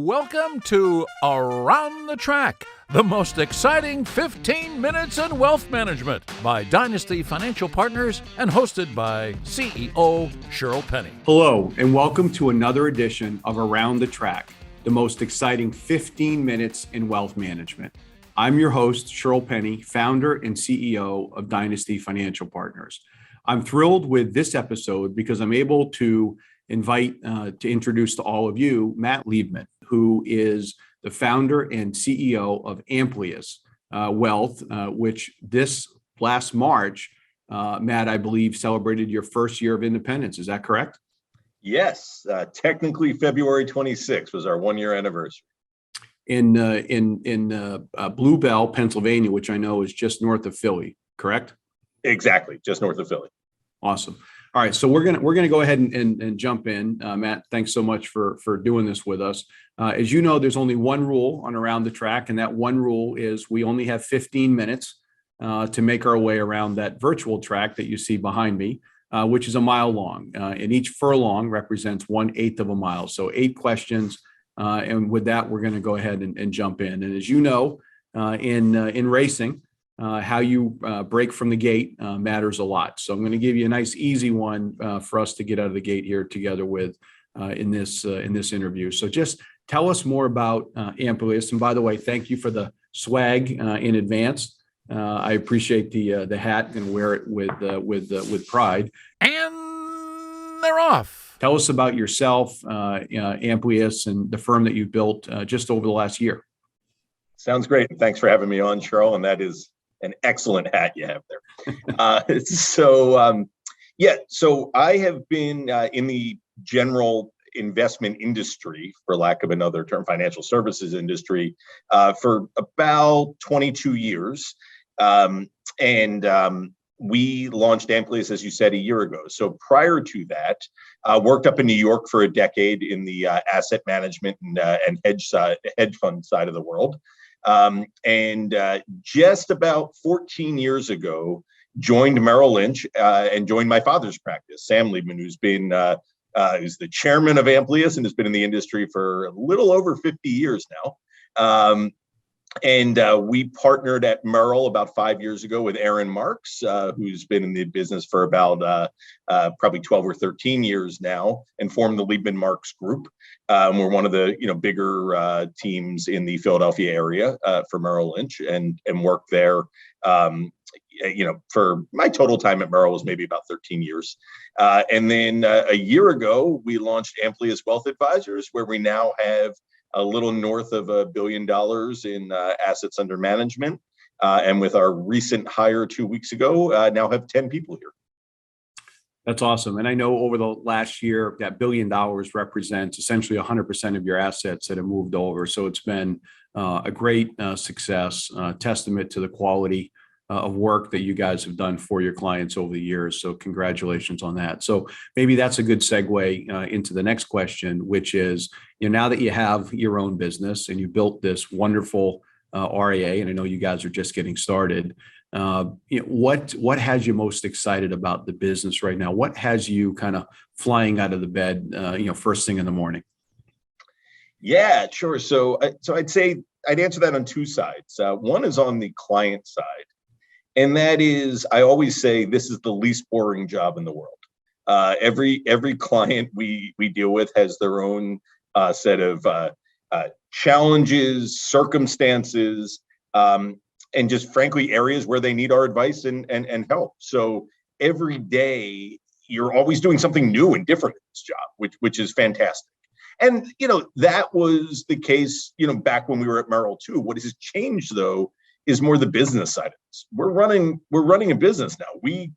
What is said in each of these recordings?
Welcome to Around the Track, the most exciting 15 minutes in wealth management by Dynasty Financial Partners and hosted by CEO Shirl Penney. Hello, and welcome to another edition of Around the Track, the most exciting 15 minutes in wealth management. I'm your host, Shirl Penney, founder and CEO of Dynasty Financial Partners. I'm thrilled with this episode because I'm able to invite to introduce to all of you Matt Liebman, who is the founder and CEO of Amplius Wealth, which this last March, Matt, I believe, celebrated your first year of independence. Is that correct? Yes, technically February 26th was our 1-year anniversary. In Blue Bell, Pennsylvania, which I know is just north of Philly, correct? Exactly, just north of Philly. Awesome. All right, so we're gonna go ahead and jump in. Matt, thanks so much for doing this with us. As you know, there's only one rule on Around the Track, and that one rule is we only have 15 minutes to make our way around that virtual track that you see behind me, which is a mile long. And each furlong represents 1/8 of a mile. So 8 questions. And with that, we're going to go ahead and jump in. And as you know, in racing, how you break from the gate matters a lot. So I'm going to give you a nice, easy one for us to get out of the gate here together with in this interview. So just tell us more about Amplius. And by the way, thank you for the swag in advance. I appreciate the hat and wear it with pride. And they're off. Tell us about yourself, Amplius, and the firm that you've built just over the last year. Sounds great. Thanks for having me on, Shirl. And that is an excellent hat you have there. So I have been in the general investment industry, for lack of another term, financial services industry, for about 22 years. We launched Amplius, as you said, a year ago. So prior to that, worked up in New York for a decade in the asset management and hedge fund side of the world. Just about 14 years ago, joined Merrill Lynch and joined my father's practice, Sam Liebman, who's the chairman of Amplius and has been in the industry for a little over 50 years now. We partnered at Merrill about 5 years ago with Aaron Marks, who's been in the business for about probably 12 or 13 years now, and formed the Liebman Marks Group. We're one of the bigger teams in the Philadelphia area for Merrill Lynch, and worked there. For my total time at Merrill was maybe about 13 years. And then a year ago, we launched Amplius Wealth Advisors, where we now have a little north of $1 billion in assets under management. And with our recent hire 2 weeks ago, now have 10 people here. That's awesome. And I know over the last year, that $1 billion represents essentially 100% of your assets that have moved over. So it's been a great success, testament to the quality of work that you guys have done for your clients over the years. So congratulations on that. So maybe that's a good segue into the next question, which is, now that you have your own business and you built this wonderful RIA, and I know you guys are just getting started, what has you most excited about the business right now? What has you kind of flying out of the bed, first thing in the morning? Yeah, sure. So I'd say I'd answer that on two sides. One is on the client side. And that is, I always say, this is the least boring job in the world. Every client we deal with has their own set of challenges, circumstances, and just frankly areas where they need our advice and help. So every day you're always doing something new and different in this job, which is fantastic. And that was the case back when we were at Merrill too. What has changed though is more the business side of this. We're running a business now. We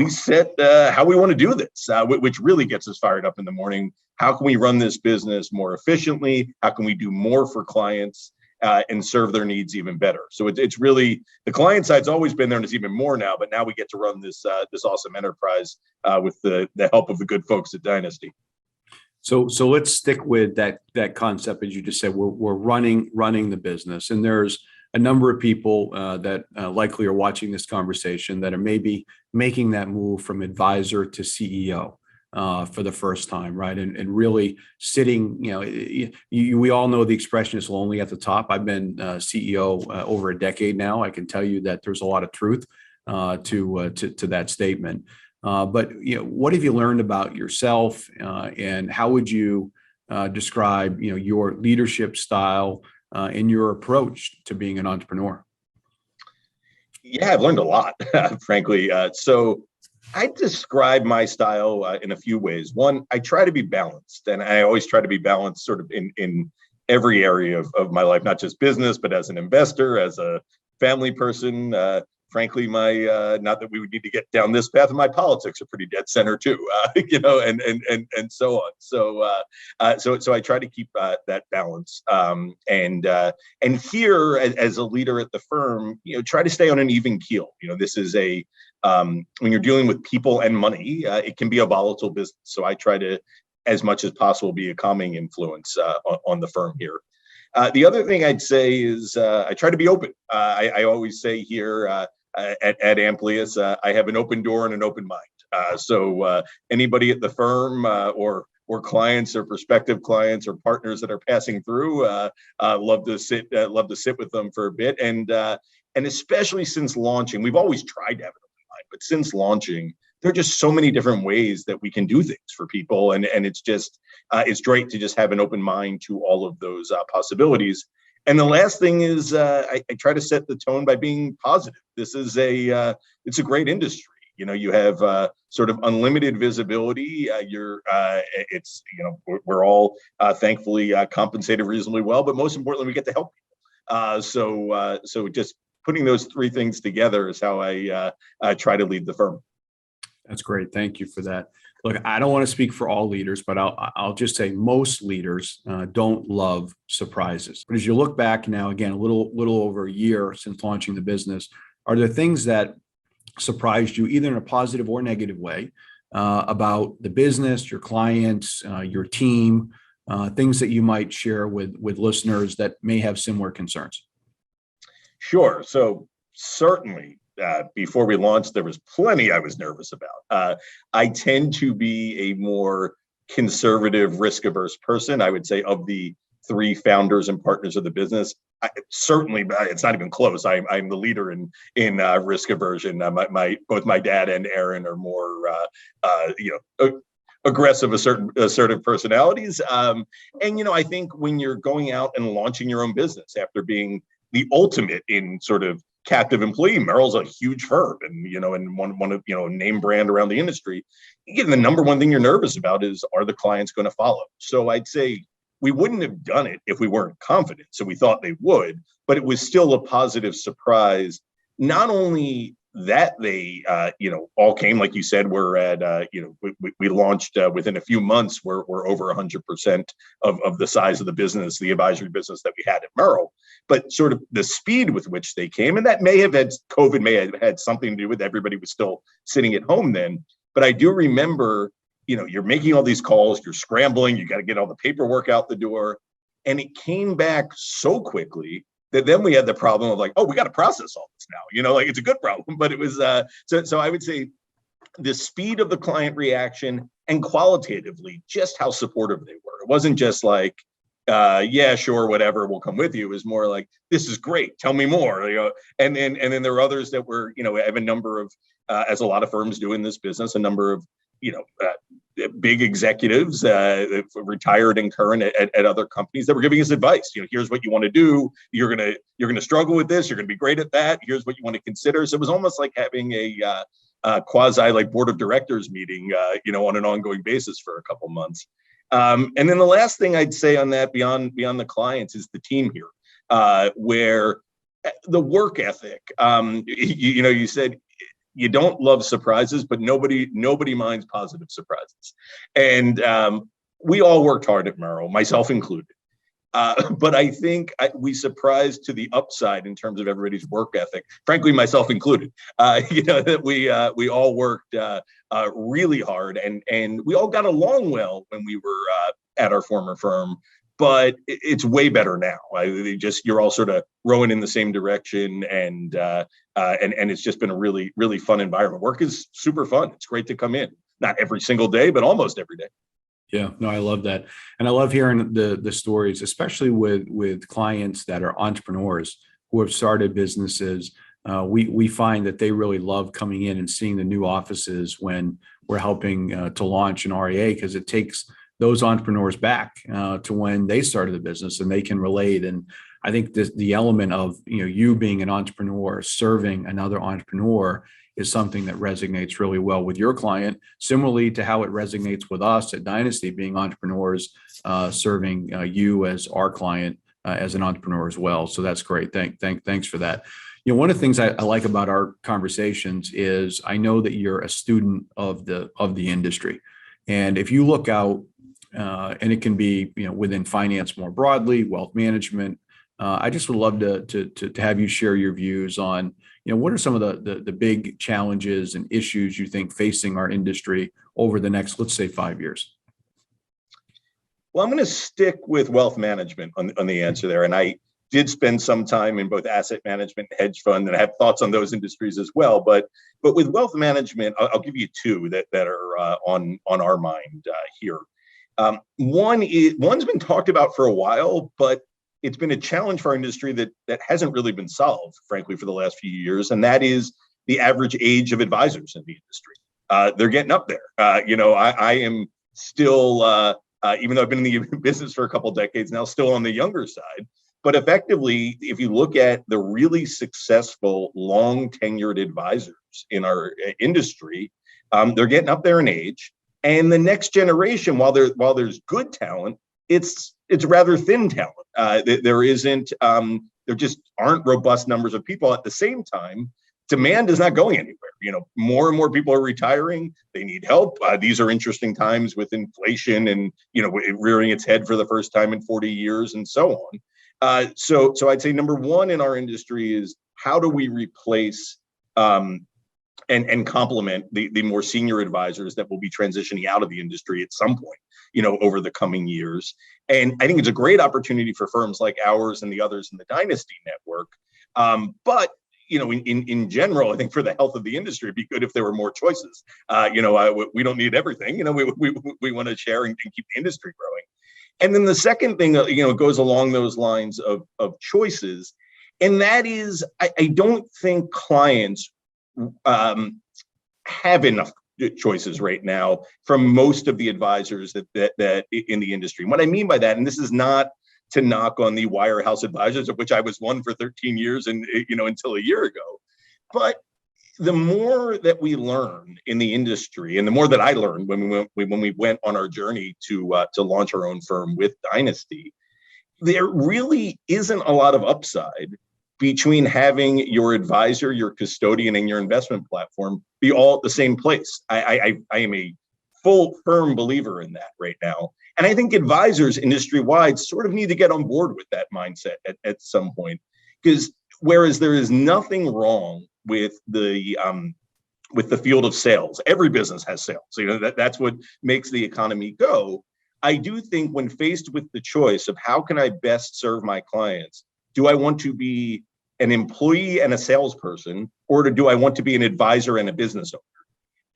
set how we want to do this, which really gets us fired up in the morning. How can we run this business more efficiently? How can we do more for clients and serve their needs even better? So it's really, the client side's always been there, and it's even more now. But now we get to run this awesome enterprise with the help of the good folks at Dynasty. So let's stick with that concept, as you just said. We're running the business, and there's a number of people that likely are watching this conversation that are maybe making that move from advisor to CEO. for the first time, right? And really sitting, we all know the expression is lonely at the top. I've been CEO over a decade now. I can tell you that there's a lot of truth to that statement. But what have you learned about yourself, and how would you describe your leadership style and your approach to being an entrepreneur? Yeah, I've learned a lot, frankly. So I describe my style in a few ways. One, I try to be balanced, and I always try to be balanced sort of in every area of my life, not just business, but as an investor, as a family person. Frankly, my not that we would need to get down this path, and my politics are pretty dead center too, and so on. So I try to keep that balance, and here as a leader at the firm, try to stay on an even keel. This is when you're dealing with people and money, it can be a volatile business. So I try to, as much as possible, be a calming influence on the firm here. The other thing I'd say is I try to be open. I always say here at Amplius, I have an open door and an open mind. So anybody at the firm or clients or prospective clients or partners that are passing through, love to sit with them for a bit. And especially since launching, we've always tried to have an open mind, but since launching, there are just so many different ways that we can do things for people. And it's just, it's great to just have an open mind to all of those possibilities. And the last thing is I try to set the tone by being positive. This is it's a great industry. You have sort of unlimited visibility. We're all thankfully compensated reasonably well, but most importantly, we get to help people. So just putting those three things together is how I try to lead the firm. That's great. Thank you for that. Look, I don't want to speak for all leaders, but I'll just say most leaders don't love surprises. But as you look back now, again, a little over a year since launching the business, are there things that surprised you either in a positive or negative way about the business, your clients, your team, things that you might share with listeners that may have similar concerns? Sure. So certainly, before we launched, there was plenty I was nervous about. I tend to be a more conservative, risk-averse person. I would say of the three founders and partners of the business, certainly it's not even close. I'm the leader in risk aversion. Both my dad and Aaron are more aggressive, assertive personalities. And I think when you're going out and launching your own business after being the ultimate in sort of captive employee, Merrill's a huge firm, and one of name brand around the industry. Again, the number one thing you're nervous about is, are the clients going to follow? So I'd say we wouldn't have done it if we weren't confident. So we thought they would, but it was still a positive surprise. Not only that they, all came, like you said, we're at, we launched within a few months, we're over 100% of the size of the business, the advisory business that we had at Merrill, but sort of the speed with which they came. And that COVID may have had something to do with everybody was still sitting at home then. But I do remember, you're making all these calls, you're scrambling, you got to get all the paperwork out the door. And it came back so quickly that then we had the problem of like, oh, we got to process all this now, it's a good problem, but it was, so I would say the speed of the client reaction and qualitatively just how supportive they were. It wasn't just like, yeah, sure, whatever, we'll come with you. It was more like, this is great, tell me more, and then there were others that were, I have a number of, as a lot of firms do in this business, a number of, big executives, retired and current at other companies that were giving us advice. Here's what you want to do. You're gonna struggle with this. You're gonna be great at that. Here's what you want to consider. So it was almost like having a quasi like board of directors meeting, on an ongoing basis for a couple months. And then the last thing I'd say on that, beyond the clients, is the team here, where the work ethic. You said you don't love surprises, but nobody minds positive surprises. And we all worked hard at Merrill, myself included. But I think we surprised to the upside in terms of everybody's work ethic, frankly, myself included, that we all worked really hard and we all got along well when we were at our former firm. But it's way better now. You're all sort of rowing in the same direction, and it's just been a really, really fun environment. Work is super fun. It's great to come in. not every single day, but almost every day. Yeah, no, I love that. And I love hearing the stories, especially with clients that are entrepreneurs who have started businesses. We find that they really love coming in and seeing the new offices when we're helping to launch an REA, because it takes those entrepreneurs back to when they started the business and they can relate. And I think the element of you being an entrepreneur serving another entrepreneur is something that resonates really well with your client, similarly to how it resonates with us at Dynasty, being entrepreneurs, serving you as our client as an entrepreneur as well. So that's great. Thanks for that. One of the things I like about our conversations is I know that you're a student of the industry, and if you look out, and it can be within finance more broadly, wealth management. I just would love to have you share your views on what are some of the big challenges and issues you think facing our industry over the next, let's say, 5 years. Well, I'm going to stick with wealth management on the answer there, and I did spend some time in both asset management and hedge fund, and I have thoughts on those industries as well. But with wealth management, I'll give you two that are on our mind here. One's been talked about for a while, but it's been a challenge for our industry that hasn't really been solved, frankly, for the last few years, and that is the average age of advisors in the industry. They're getting up there. I am still, even though I've been in the business for a couple of decades now, still on the younger side. But effectively, if you look at the really successful, long tenured advisors in our industry, they're getting up there in age. And the next generation, while there's good talent, it's rather thin talent. There just aren't robust numbers of people. At the same time, demand is not going anywhere. More and more people are retiring. They need help. These are interesting times with inflation and rearing its head for the first time in 40 years and so on. So I'd say number one in our industry is how do we replace and complement the more senior advisors that will be transitioning out of the industry at some point, over the coming years. And I think it's a great opportunity for firms like ours and the others in the Dynasty network. But in general, I think for the health of the industry, it'd be good if there were more choices. We don't need everything. We want to share and keep the industry growing. And then the second thing, goes along those lines of choices, and that is, I don't think clients have enough choices right now from most of the advisors that in the industry. And what I mean by that, and this is not to knock on the wirehouse advisors, of which I was one for 13 years and until a year ago, but the more that we learn in the industry, and the more that I learned when we went on our journey to launch our own firm with Dynasty, there really isn't a lot of upside between having your advisor, your custodian, and your investment platform be all at the same place. I am a firm believer in that right now. And I think advisors industry-wide sort of need to get on board with that mindset at some point. Because whereas there is nothing wrong with the field of sales, every business has sales. That's what makes the economy go. I do think when faced with the choice of how can I best serve my clients, do I want to be an employee and a salesperson, or do I want to be an advisor and a business owner?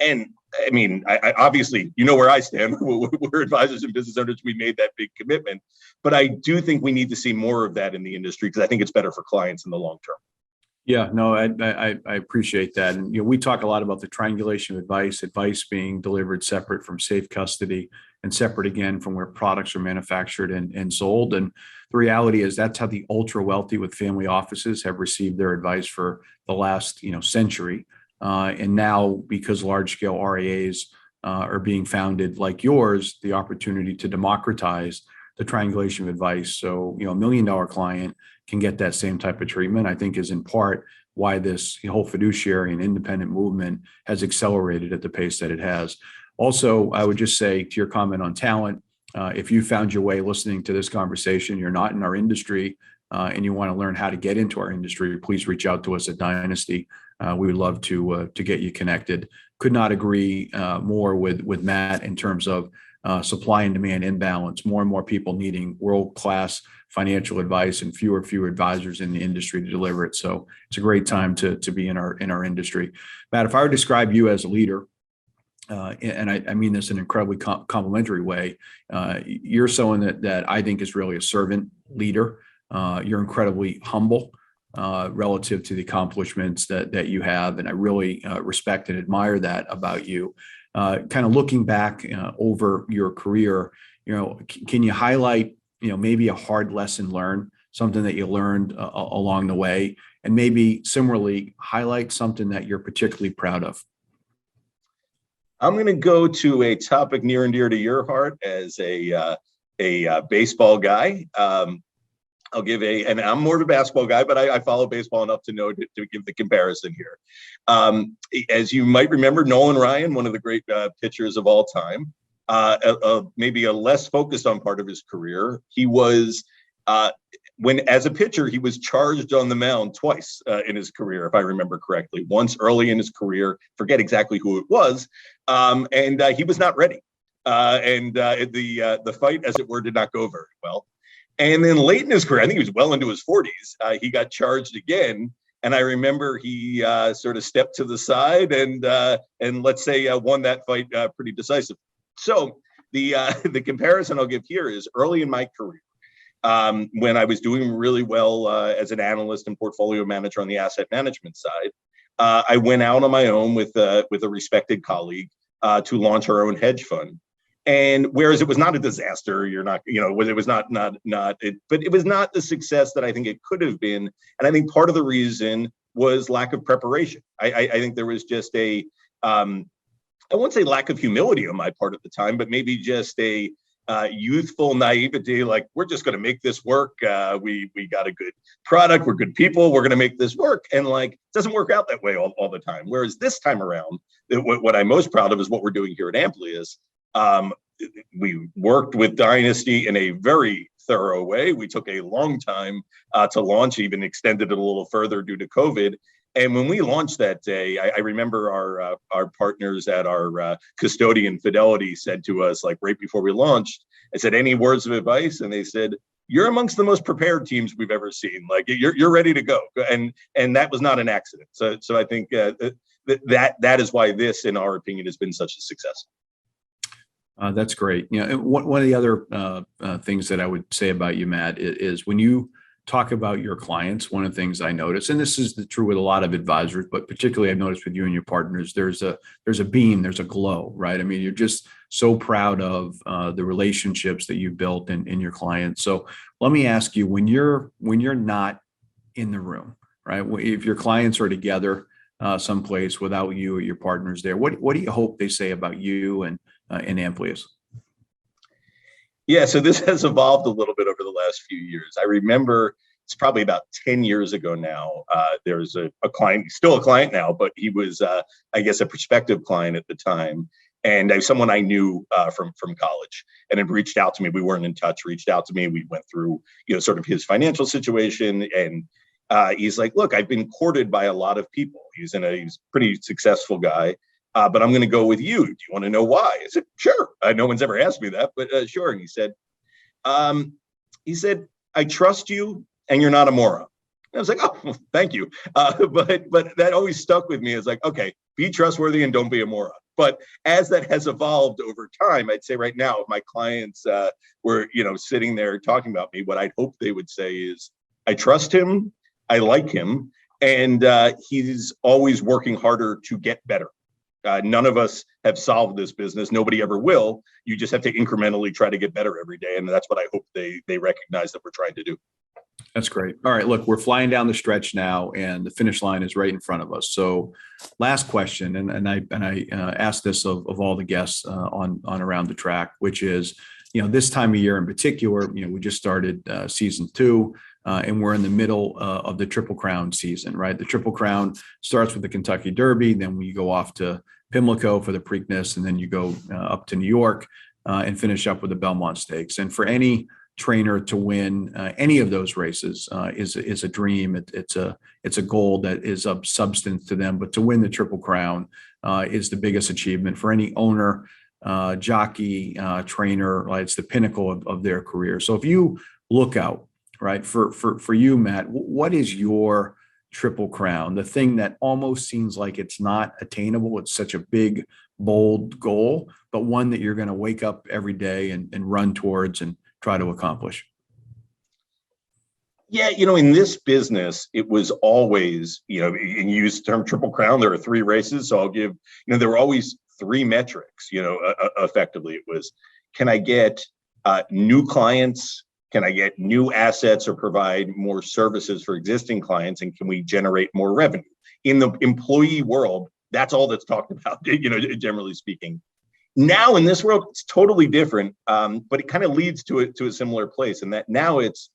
And I mean, I obviously, where I stand. We're advisors and business owners. We made that big commitment, but I do think we need to see more of that in the industry because I think it's better for clients in the long term. Yeah, no, I appreciate that. And, we talk a lot about the triangulation of advice being delivered separate from safe custody and separate again from where products are manufactured and sold. And the reality is that's how the ultra wealthy with family offices have received their advice for the last, century. And now, because large scale RIAs are being founded like yours, the opportunity to democratize the triangulation of advice. So, $1 million client can get that same type of treatment, I think is in part why this whole fiduciary and independent movement has accelerated at the pace that it has. Also, I would just say to your comment on talent, if you found your way listening to this conversation, you're not in our industry and you want to learn how to get into our industry, please reach out to us at Dynasty. We would love to get you connected. Could not agree more with Matt in terms of supply and demand imbalance, more and more people needing world-class financial advice and fewer advisors in the industry to deliver it. So it's a great time to be in our industry. Matt, if I were to describe you as a leader, and I mean this in an incredibly complimentary way. You're someone that I think is really a servant leader. You're incredibly humble relative to the accomplishments that you have, and I really respect and admire that about you. Kind of looking back over your career, can you highlight, maybe a hard lesson learned, something that you learned along the way, and maybe similarly highlight something that you're particularly proud of? I'm going to go to a topic near and dear to your heart as a baseball guy. I'll give and I'm more of a basketball guy, but I follow baseball enough to know to give the comparison here. As you might remember, Nolan Ryan, one of the great pitchers of all time, maybe a less focused on part of his career. He was, as a pitcher, he was charged on the mound twice in his career, if I remember correctly. Once early in his career, forget exactly who it was, and he was not ready. The fight, as it were, did not go very well. And then late in his career, I think he was well into his 40s, he got charged again. And I remember he sort of stepped to the side and let's say won that fight pretty decisively. So the comparison I'll give here is early in my career, when I was doing really well as an analyst and portfolio manager on the asset management side, I went out on my own with a respected colleague to launch our own hedge fund. And whereas it was not a disaster, it was not, but it was not the success that I think it could have been. And I think part of the reason was lack of preparation. I think there was just I won't say lack of humility on my part at the time, but maybe just a youthful naivety, like we're just going to make this work. We got a good product. We're good people. We're going to make this work. And it doesn't work out that way all the time. Whereas this time around, what I'm most proud of is what we're doing here at Amplius. We worked with Dynasty in a very thorough way. We took a long time to launch, even extended it a little further due to COVID. And when we launched that day, I remember our partners at our custodian Fidelity said to us, right before we launched, I said, "Any words of advice?" And they said, "You're amongst the most prepared teams we've ever seen. You're ready to go." And that was not an accident. So I think that is why this, in our opinion, has been such a success. That's great. One of the other things that I would say about you, Matt, is when you talk about your clients, one of the things I notice, and this is true with a lot of advisors, but particularly I've noticed with you and your partners, there's a beam, there's a glow, right? I mean, you're just so proud of the relationships that you've built in your clients. So let me ask you, when you're not in the room, right? If your clients are together someplace without you or your partners there, what do you hope they say about you and Amplius? Yeah, so this has evolved a little bit over the last few years. I remember it's probably about 10 years ago now. There was a client, he's still a client now, but he was, I guess, a prospective client at the time. And someone I knew from college, and had reached out to me. We weren't in touch, reached out to me. We went through, sort of his financial situation. And he's like, "Look, I've been courted by a lot of people." He's a pretty successful guy. But I'm going to go with you. Do you want to know why? I said, "Sure." No one's ever asked me that, but sure. And he said, "I trust you, and you're not a moron." And I was like, "Oh, well, thank you." But that always stuck with me as okay, be trustworthy and don't be a moron. But as that has evolved over time, I'd say right now, if my clients were, sitting there talking about me, what I'd hope they would say is, "I trust him, I like him, and he's always working harder to get better." None of us have solved this business. Nobody ever will. You just have to incrementally try to get better every day. And that's what I hope they recognize that we're trying to do. That's great. All right, look, we're flying down the stretch now, and the finish line is right in front of us. So last question, and I asked this of all the guests on Around the Track, which is, this time of year in particular, we just started season 2. And we're in the middle of the Triple Crown season, right? The Triple Crown starts with the Kentucky Derby, then we go off to Pimlico for the Preakness, and then you go up to New York and finish up with the Belmont Stakes. And for any trainer to win any of those races is a dream. It's a goal that is of substance to them. But to win the Triple Crown is the biggest achievement for any owner, jockey, trainer. It's the pinnacle of their career. So if you look out, right, for you, Matt, what is your Triple Crown, the thing that almost seems like it's not attainable. It's such a big, bold goal, but one that you're going to wake up every day and run towards and try to accomplish? Yeah, in this business, it was always, and you use the term Triple Crown, there are 3 races. So I'll give, there were always 3 metrics, effectively. It was, can I get new clients? Can I get new assets or provide more services for existing clients? And can we generate more revenue? In the employee world, that's all that's talked about, generally speaking. Now in this world, it's totally different, but it kind of leads to a similar place. And that now it's,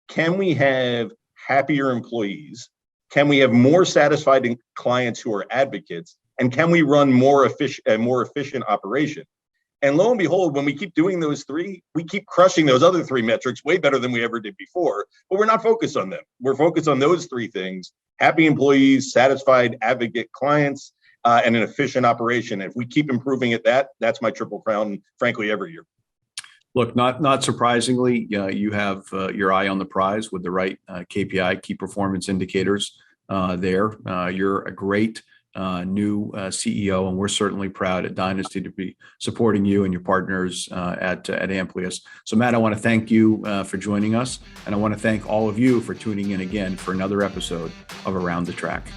can we have happier employees? Can we have more satisfied clients who are advocates? And can we run more efficient operation? And lo and behold, when we keep doing those 3, we keep crushing those other 3 metrics way better than we ever did before. But we're not focused on them. We're focused on those 3 things: happy employees, satisfied advocate clients, and an efficient operation. If we keep improving at that, that's my Triple Crown, frankly, every year. Look, not surprisingly, you have your eye on the prize with the right KPI, key performance indicators there. You're a great new CEO, and we're certainly proud at Dynasty to be supporting you and your partners at Amplius. So, Matt, I want to thank you for joining us, and I want to thank all of you for tuning in again for another episode of Around the Track.